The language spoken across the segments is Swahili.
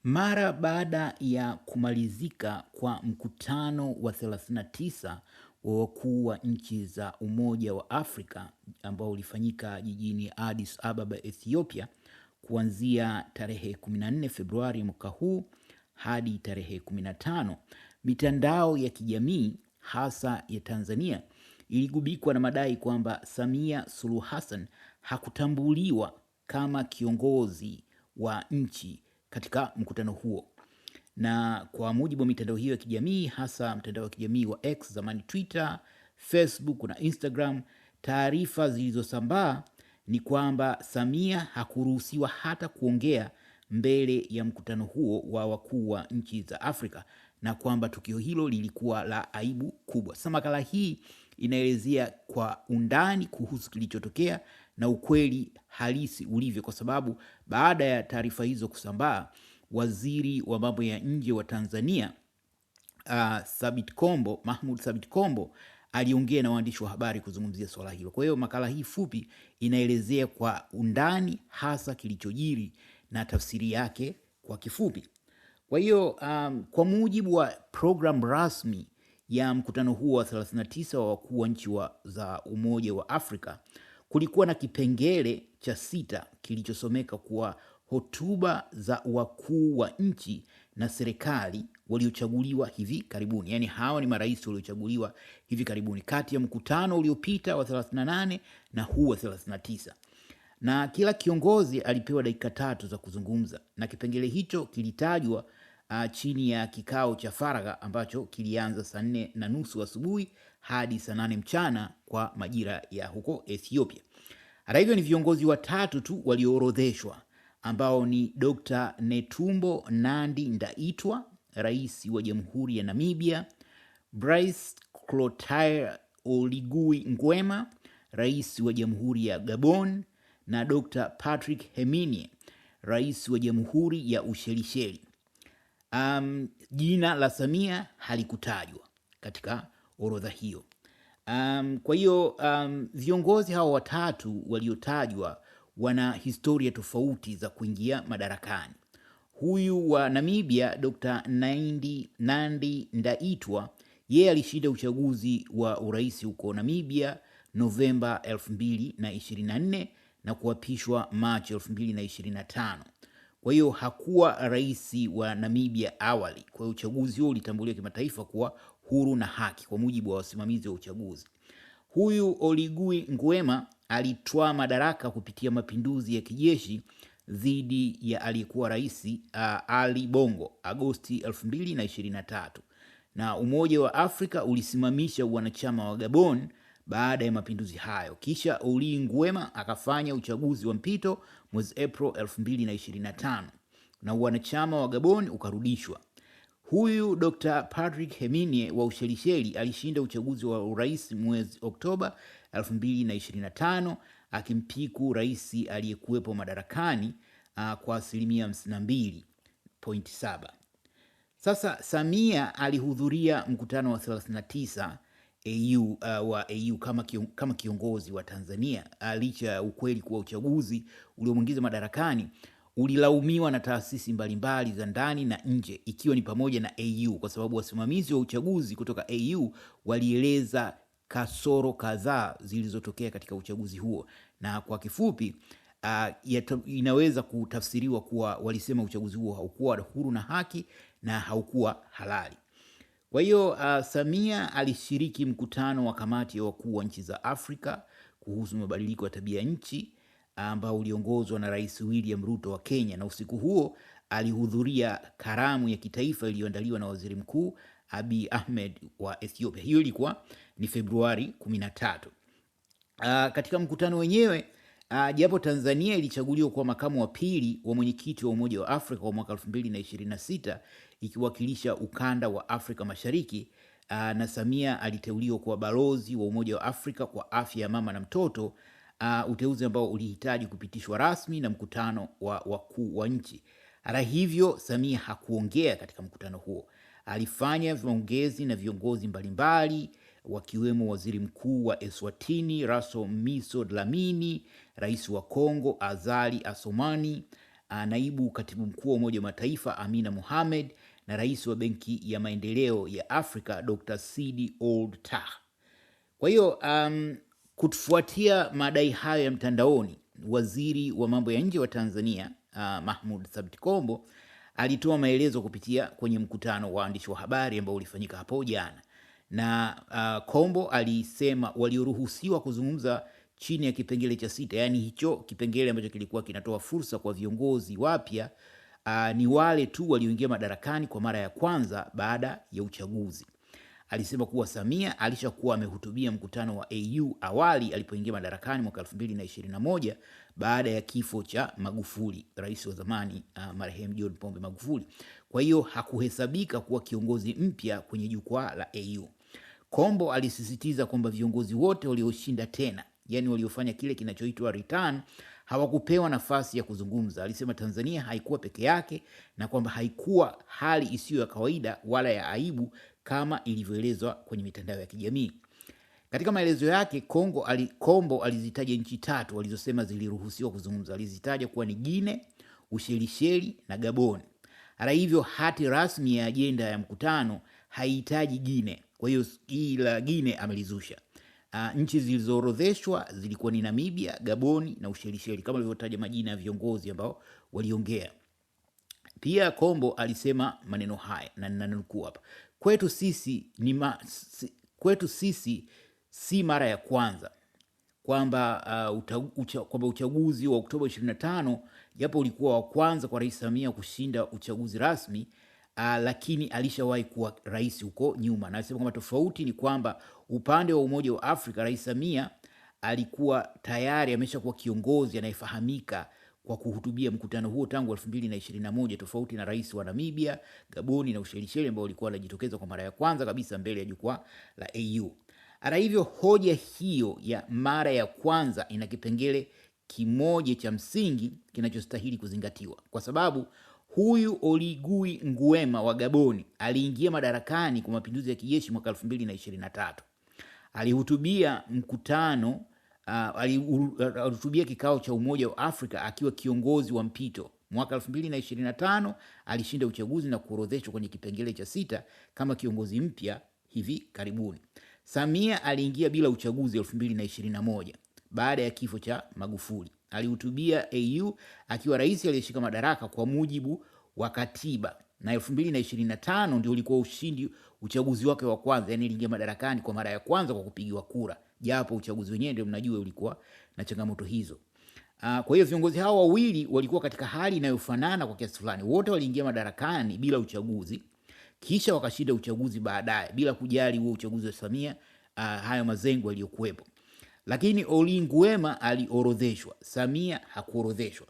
Mara baada ya kumalizika kwa mkutano wa 39 wa wakuu wa nchi za Umoja wa Afrika ambao ulifanyika jijini Addis Ababa, Ethiopia, kuanzia tarehe 14 Februari mwaka huu hadi tarehe 15, mitandao ya kijamii hasa ya Tanzania iligubikwa na madai kwamba Samia Suluhu Hassan hakutambuliwa kama kiongozi wa nchi katika mkutano huo. Na kwa mujibu wa mitandao hiyo ya kijamii, hasa mtandao wa kijamii wa X, zamani Twitter, Facebook na Instagram, taarifa zilizosambaa ni kwamba Samia hakuruhusiwa hata kuongea mbele ya mkutano huo wa wakuu wa nchi za Afrika, na kwamba tukio hilo lilikuwa la aibu kubwa. Sasa makala hii inaelezea kwa undani kuhusu kilichotokea na ukweli halisi ulivyo, kwa sababu baada ya taarifa hizo kusambaa, waziri wa mambo ya nje wa Tanzania Mahmoud Thabit Kombo aliongea na waandishi wa habari kuzungumzia swala hilo. Kwa hiyo makala hii fupi inaelezea kwa undani hasa kilichojiri na tafsiri yake kwa kifupi. Kwa hiyo kwa mujibu wa program rasmi ya mkutano huo wa 39 wa wakuu wa nchi za Umoja wa Afrika, kulikuwa na kipengele cha 6 kilichosomeka kuwa hotuba za wakuu wa nchi na serikali waliochaguliwa hivi karibuni. Yaani hawa ni marais waliochaguliwa hivi karibuni kati ya mkutano uliopita wa 38 na huu wa 39. Na kila kiongozi alipewa dakika 3 za kuzungumza, na kipengele hicho kilitajwa chini ya kikao cha faragha ambacho kilianza saa 4:30 asubuhi hadi saa 8 mchana kwa majira ya huko Ethiopia. Hata hivyo, ni viongozi watatu tu walioorodheshwa, ambao ni Dr. Netumbo Nandi-Ndaitwah, rais wa Jamhuri ya Namibia, Brice Clotaire Oligui Nguema, rais wa Jamhuri ya Gabon, na Dr. Patrick Herminie, rais wa Jamhuri ya Ushelisheli. Jina la Samia halikutajwa katika orodha hiyo. Kwa hiyo viongozi hao watatu waliotajwa wana historia tofauti za kuingia madarakani. Huyu wa Namibia, Dr. Nandi-Ndaitwah, yeye alishinda uchaguzi wa urais huko Namibia Novemba 2024 na kuapishwa Machi 2025. Kwa hiyo hakuwa rais wa Namibia awali. Kwa hiyo uchaguzi huo ulitambuliwa kimataifa kuwa huru na haki kwa mujibu wa wasimamizi wa uchaguzi. Huyu Oligui Nguema alitwaa madaraka kupitia mapinduzi ya kijeshi dhidi ya aliyekuwa rais Ali Bongo Agosti 2023. Na Umoja wa Afrika ulisimamisha wanachama wa Gabon baada ya mapinduzi hayo. Kisha Oligui Nguema akafanya uchaguzi wa mpito mwezi April 2025 na wanachama wa Gabon ukarudishwa. Huyu Dr. Patrick Herminie wa Ushelisheli alishinda uchaguzi wa urais mwezi Oktoba 2025 akimpiku rais aliyekuwepo madarakani kwa asilimia 52.7. Sasa Samia alihudhuria mkutano wa 39 wa AU kama kiongozi wa Tanzania, licha ya ukweli kuwa uchaguzi uliomwingiza madarakani ulilaumiwa na taasisi mbalimbali za ndani na nje, ikiwa ni pamoja na AU, kwa sababu wasimamizi wa uchaguzi kutoka AU walieleza kasoro kadhaa zilizotokea katika uchaguzi huo. Na kwa kifupi inaweza kutafsiriwa kuwa walisema uchaguzi huo haukuwa huru na haki na haukuwa halali. Kwa hiyo Samia alishiriki mkutano wa kamati ya wakuu wa nchi za Afrika kuhusu mabadiliko ya tabia nchi ambao uliongozwa na Rais William Ruto wa Kenya, na usiku huo alihudhuria karamu ya kitaifa iliyoandaliwa na Waziri Mkuu Abiy Ahmed wa Ethiopia. Hiyo ilikuwa ni Februari 13. Katika mkutano wenyewe, japo Tanzania ilichaguliwa kuwa makamu wa pili wa mwenyekiti wa Umoja wa Afrika kwa mwaka 2026 ikiwakilisha ukanda wa Afrika Mashariki, na Samia aliteuliwa kuwa balozi wa Umoja wa Afrika kwa afya ya mama na mtoto, uteuzi ambao ulihitaji kupitishwa rasmi na mkutano wa wakuu wa nchi. Hata hivyo, Samia hakuongea katika mkutano huo. Alifanya maongezi na viongozi mbalimbali wakiwemo Waziri Mkuu wa Eswatini Raso Miso Dlamini, Rais wa Kongo Azali Assoumani, naibu katibu mkuu wa Umoja wa Mataifa Amina Mohamed na rais wa Benki ya Maendeleo ya Afrika Dr. Sidi Ould Tah. Kwa hiyo kufuatia madai hayo ya mtandaoni, waziri wa mambo ya nje wa Tanzania Mahmoud Thabit Kombo alitoa maelezo kupitia kwenye mkutano wa waandishi wa habari ambao ulifanyika hapo jana. Na Kombo alisema walioruhusiwa kuzungumza chini ya kipengele cha 6, yani hicho kipengele ambacho kilikuwa kinatoa fursa kwa viongozi wapya, ni wale tu walioingia madarakani kwa mara ya kwanza baada ya uchaguzi. Alisema kuwa Samia alishakuwa amehutubia mkutano wa AU awali alipoingia madarakani mwaka 2021 baada ya kifo cha Magufuli, rais wa zamani marehemu John Pombe Magufuli. Kwa hiyo hakuhesabika kuwa kiongozi mpya kwenye jukwaa la AU. Kombo alisisitiza kwamba viongozi wote walioshinda tena, yani waliofanya kile kinachoitwa return, hawakupewa nafasi ya kuzungumza. Alisema Tanzania haikuwa peke yake na kwamba haikuwa hali isiyo ya kawaida wala ya aibu kama ilivyoelezwa kwenye mitandao ya kijamii. Katika maelezo yake, Kombo alizitaja nchi 3 walizosema ziliruhusiwa kuzungumza. Alizitaja kuwa ni Guinea, Ushelisheli na Gabon. Hata hivyo, hati rasmi ya ajenda ya mkutano haihitaji Guinea. Kwa hiyo hii la Guinea amelizusha. Nchi zilizoorodheshwa zilikuwa ni Namibia, Gaboni na Ushelisheli, kama alivyotaja majina ya viongozi ambao waliongea. Pia Kombo alisema maneno haya na ninanukuu hapa: kwetu sisi si mara ya kwanza kwamba uchaguzi wa Oktoba 25 japo ulikuwa wa kwanza kwa Rais Samia kushinda uchaguzi rasmi, lakini alishawahi kuwa rais huko nyuma. Na alisema kwamba tofauti ni kwamba upande wa Umoja wa Afrika, Rais Samia alikuwa tayari ameshakuwa kiongozi anayefahamika kwa kuhutubia mkutano huo tangu 2021, tofauti na rais wa Namibia, Gaboni na Ushelisheli ambao walikuwa wanajitokeza kwa mara ya kwanza kabisa mbele ya jukwaa la AU. Hata hivyo, hoja hiyo ya mara ya kwanza ina kipengele kimoja cha msingi kinachostahili kuzingatiwa, kwa sababu huyu Oligui Nguema wa Gaboni aliingia madarakani kwa mapinduzi ya kijeshi mwaka 2023. Alihutubia mkutano alihutubia kikao cha Umoja wa Afrika akiwa kiongozi wa mpito. Mwaka 2025 alishinda uchaguzi na kuorodheshwa kwenye kipengele cha 6 kama kiongozi mpya hivi karibuni. Samia aliingia bila uchaguzi 2021 baada ya kifo cha Magufuli. Alihutubia AU akiwa rais aliyeshika madaraka kwa mujibu wa katiba, na 2025 ndio ulikuwa uchaguzi wake wa kwanza, yani aliingia madarakani kwa mara ya kwanza kwa kupigiwa kura, japo uchaguzi wenyewe ndio mnajua ulikuwa na changamoto hizo. Kwa hiyo viongozi hao wawili walikuwa katika hali inayofanana kwa kiasi fulani. Wote waliingia madarakani bila uchaguzi, kisha wakashinda uchaguzi baadaye bila kujali huo uchaguzi wa Samia, hayo mazengo yaliyokuwepo. Lakini Oligui Nguema aliorodheshwa, Samia hakuorodheshwa.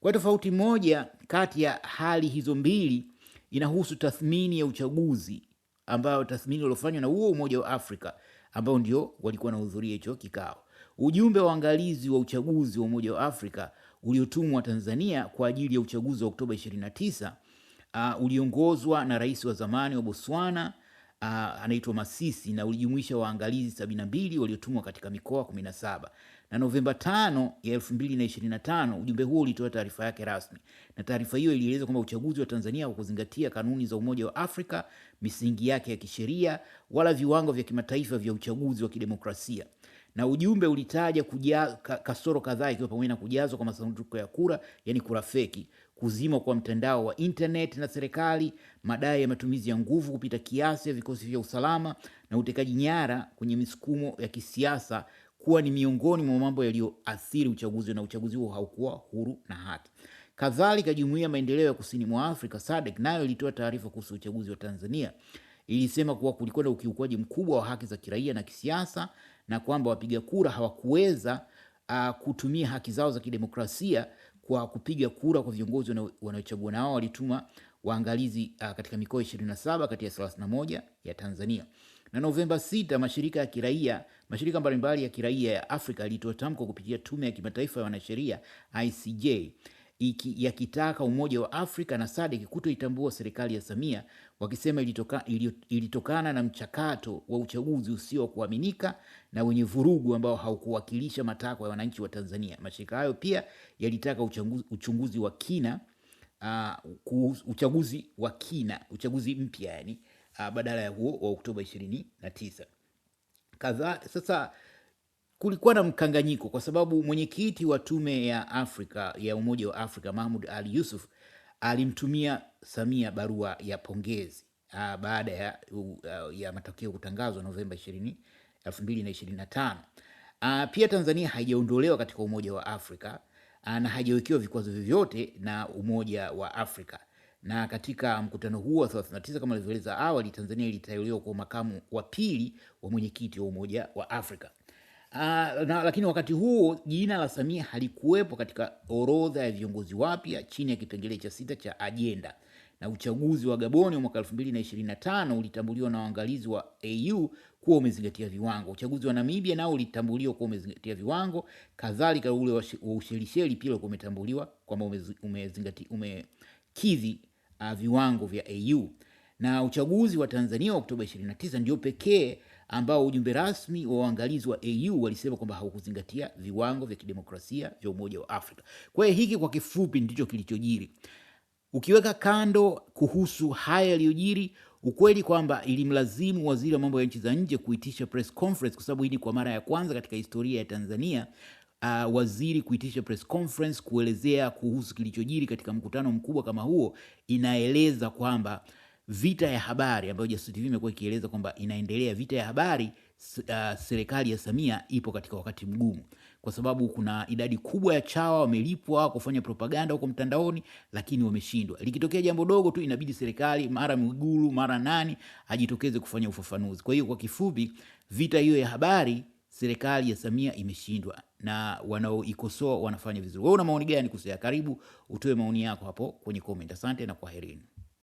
Kwa tofauti moja kati ya hali hizo mbili inahusu tathmini ya uchaguzi, ambayo tathmini iliyofanywa na huo Umoja wa Afrika ambao ndio walikuwa wanahudhuria hicho kikao. Ujumbe wa uangalizi wa uchaguzi wa Umoja wa Afrika uliotumwa Tanzania kwa ajili ya uchaguzi wa Oktoba 29 uliongozwa na rais wa zamani wa Botswana anaitwa Masisi, na ulijumuisha waangalizi 72 waliotumwa katika mikoa 17. Na Novemba 5 ya 2025 ujumbe huo ulitoa taarifa yake rasmi, na taarifa hiyo ilieleza kwamba uchaguzi wa Tanzania kwa kuzingatia kanuni za Umoja wa Afrika, misingi yake ya kisheria, wala viwango vya kimataifa vya uchaguzi wa kidemokrasia. Na ujumbe ulitaja kasoro kadhaa, ikiwa pamoja na kujazwa kwa masanduku ya kura, yani kura feki, kuzima kwa mtandao wa internet na serikali, madai ya matumizi ya nguvu kupita kiasi ya vikosi vya usalama na utekaji nyara kwenye misukumo ya kisiasa kuwa ni miongoni mwa mambo yaliyoathiri uchaguzi, na uchaguzi huo haukuwa huru na haki. Kadhalika, Jumuiya ya Maendeleo ya Kusini mwa Afrika SADC nayo ilitoa taarifa kuhusu uchaguzi wa Tanzania. Ilisema kuwa kulikuwa na ukiukwaji mkubwa wa haki za kiraia na kisiasa, na kwamba wapiga kura hawakuweza kutumia haki zao za kidemokrasia kwa kupiga kura kwa viongozi wanaochagua, nao walituma waangalizi katika mikoa 27 kati ya 31 ya Tanzania. Na Novemba 6 mashirika mbalimbali ya kiraia ya Afrika yalitoa tamko kupitia Tume ya Kimataifa ya Wanasheria ICJ yakitaka Umoja wa Afrika na SADC kutoitambua serikali ya Samia, wakisema ilitokana na mchakato wa uchaguzi usio kuaminika na wenye vurugu ambao haukuwakilisha matakwa ya wananchi wa Tanzania. Mashirika hayo pia yalitaka uchunguzi wa kina, uchaguzi mpya yani, badala ya huo wa Oktoba 29. Sasa kulikuwa na mkanganyiko kwa sababu mwenyekiti wa tume ya Umoja wa Afrika Mahmoud Ali Yusuf alimtumia Samia barua ya pongezi baada ya matokeo kutangazwa Novemba 2025. Pia Tanzania haijaondolewa katika Umoja wa Afrika na haijawekewa vikwazo vyovyote na Umoja wa Afrika. Na katika mkutano huo wa 39 kama nilivyoeleza awali, Tanzania iliteuliwa kwa makamu wa pili wa mwenyekiti wa Umoja wa Afrika. Lakini wakati huo jina la Samia halikuwepo katika orodha ya viongozi wapya chini ya kipengele cha 6 cha ajenda. Na uchaguzi wa Gaboni wa mwaka 2025 ulitambuliwa na waangalizi wa AU kuwa umezingatia viwango. Uchaguzi wa Namibia nao ulitambuliwa kuwa umezingatia viwango. Kadhalika ule wa Ushelisheli pia umetambuliwa kwamba umekidhi viwango vya AU. Na uchaguzi wa Tanzania wa Oktoba 29 ndio pekee ambao ujumbe rasmi wa waangalizi wa AU walisema kwamba haukuzingatia viwango vya kidemokrasia vya Umoja wa Afrika. Kwa hiyo hiki kwa kifupi ndicho kilichojiri. Ukiweka kando kuhusu haya yaliyojiri, ukweli kwamba ilimlazimu waziri wa mambo ya nchi za nje kuitisha press conference, kwa sababu hii ni kwa mara ya kwanza katika historia ya Tanzania waziri kuitisha press conference kuelezea kuhusu kilichojiri katika mkutano mkubwa kama huo. Inaeleza kwamba vita ya habari ambayo Jasusi TV imekuwa ikieleza kwamba inaendelea vita ya habari, serikali ya Samia ipo katika wakati mgumu, kwa sababu kuna idadi kubwa ya chawa wamelipwa kufanya propaganda huko mtandaoni, lakini wameshindwa. Likitokea jambo dogo tu inabidi serikali mara Mwigulu mara nani ajitokeze kufanya ufafanuzi. Kwa hiyo kwa kifupi, vita hiyo ya habari serikali ya Samia imeshindwa na wanaoikosoa wanafanya vizuri. Wewe una maoni gani kuhusu? Karibu utoe maoni yako hapo kwenye comment. Asante na kwaherini.